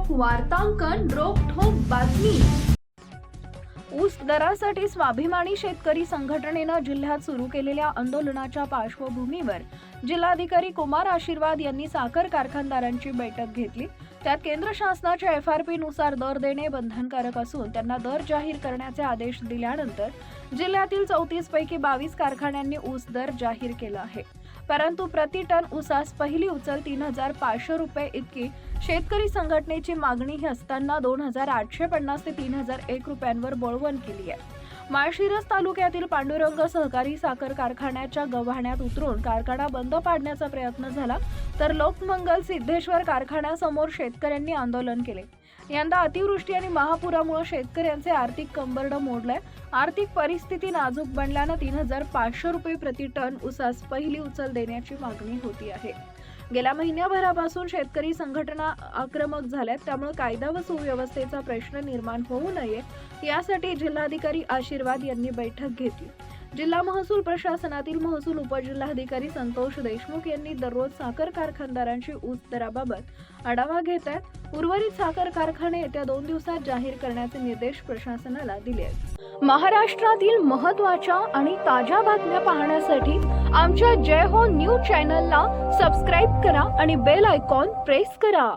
वार्तांकन रोखठोक बातमी। ऊस दरासाठी स्वाभिमानी शेतकरी संघटनेनं जिल्ह्यात सुरू केलेल्या आंदोलनाच्या पार्श्वभूमीवर जिल्हाधिकारी कुमार आशीर्वाद यांनी साखर कारखानदारांची बैठक घेतली। त्यात केंद्र शासनाच्या FRP नुसार दर देणे बंधनकारक असून त्यांना दर जाहीर करण्याचे आदेश दिल्यानंतर जिल्ह्यातील 34 पैकी 22 कारखान्यांनी ऊस दर जाहीर केला आहे। परंतु प्रति टन ऊसास पहिली उचल 3,500 रुपये इतकी शेतकरी संघटनेची मागणी ही असताना 2,850 ते 3,001 रुपयांवर बळवण केली आहे। माळशिरस तालुक्यातील पांडुरंग सहकारी साखर कारखान्याच्या गव्हाण्यात उतरून कारखाना बंद पाडण्याचा प्रयत्न झाला, तर लोकमंगल सिद्धेश्वर कारखान्यासमोर शेतकऱ्यांनी आंदोलन केले। यंदा अतिवृष्टी आणि महापुरामुळे शेतकऱ्यांचे आर्थिक कंबरड मोडले। आर्थिक परिस्थिती नाजूक बनल्याने 3,500 रुपये प्रति टन ऊसास पहिली उचल देण्याची मागणी होती आहे। गेल्या महिन्याभरापासून शेतकरी संघटना आक्रमक झाल्यात, त्यामुळे कायदा व सुव्यवस्थेचा प्रश्न निर्माण होऊ नये यासाठी जिल्हाधिकारी आशीर्वाद यांनी बैठक घेतली। जिल्हा महसूल प्रशासनातील महसूल उपजिल्हाधिकारी संतोष देशमुख यांनी दररोज साखर कारखानदारांची ऊस दराबाबत आढावा घेत आहेत। उर्वरित साखर कारखाने येत्या 2 दिवसात जाहीर करण्याचे निर्देश प्रशासनाला दिले आहेत। महाराष्ट्रातील महत्त्वाच्या आणि ताज्या बातम्या पाहण्यासाठी आमच्या जय हो न्यूज चॅनलला सबस्क्राईब करा आणि बेल आयकॉन प्रेस करा।